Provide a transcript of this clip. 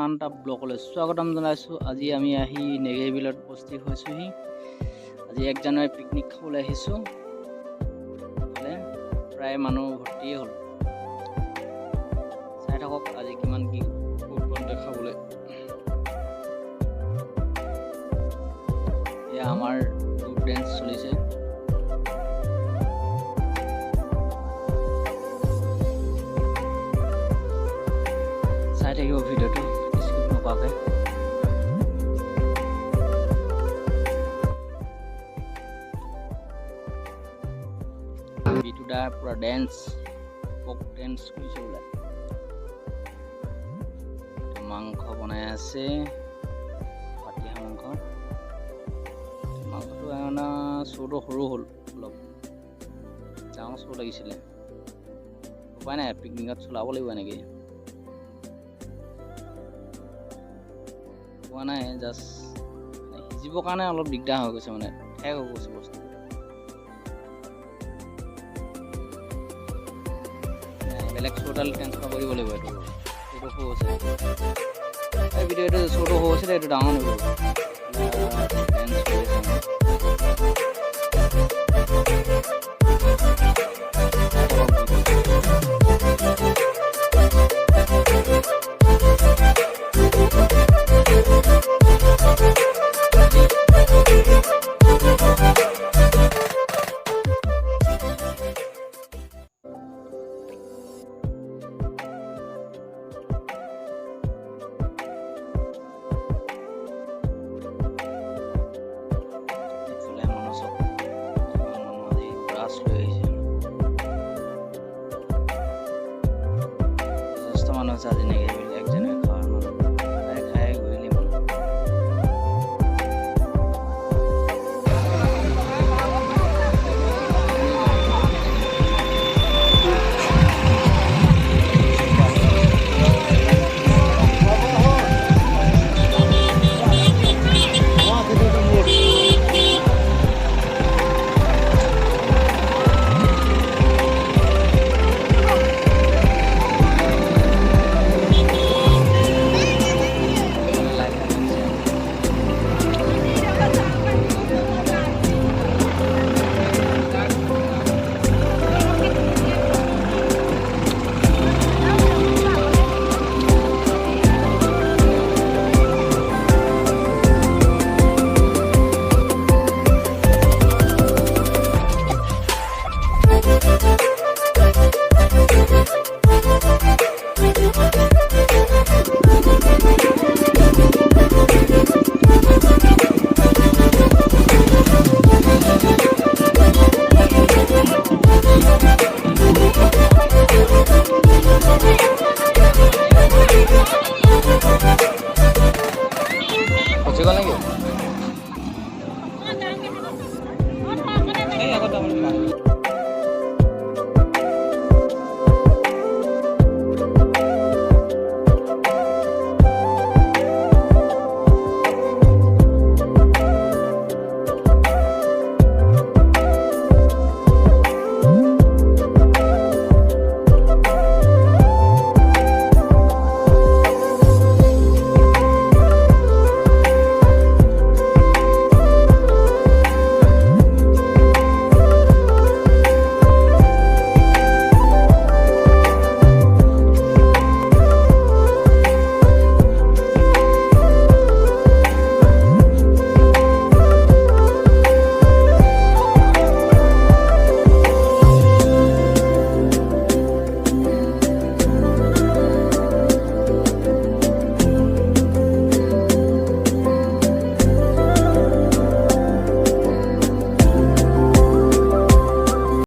Santa ব্লকলৈ স্বাগতম জনাইছোঁ। আজি আমি আহি নেঘেৰি বিলত উপস্থিত হৈছোঁহি। আজি 1 জানুৱাৰী পিকনিক খাবলৈ আহিছোঁ। প্ৰায় মানুহ ভৰ্তিয়ে হ'ল। চাই থাকক আজি কিমান কি দেখাবলৈ। এয়া আমাৰ গ্ৰুপ ডেন্স চলিছে। চাই থাকিব ভিডিঅ'টো স্কিপ নকৰাকৈ। বিটুদা পুৰা ডেন্স পক ডেন্স কৰিছে বোলে। মাংস বনাই আছে, পাতিহাঁহ মাংস। মাংসটো মানে চৌটো সৰু হ'ল, অলপ ডাঙৰ চৌ লাগিছিলে। উপায় নাই, পিকনিকত চলাব লাগিব এনেকৈ। পোৱা নাই, জাষ্ট সিজিবৰ কাৰণে অলপ দিগদাৰ হৈ গৈছে, মানে ঠেক হৈ গৈছে বস্তু। বেলেগ চৌডাল ট্ৰেন্সফাৰ কৰিব লাগিব। এইটো সৰু হৈছে, এই ভিডিঅ'টো চৌটো সৰু হৈছিলে, এইটো ডাঙৰ হৈ গ'ল।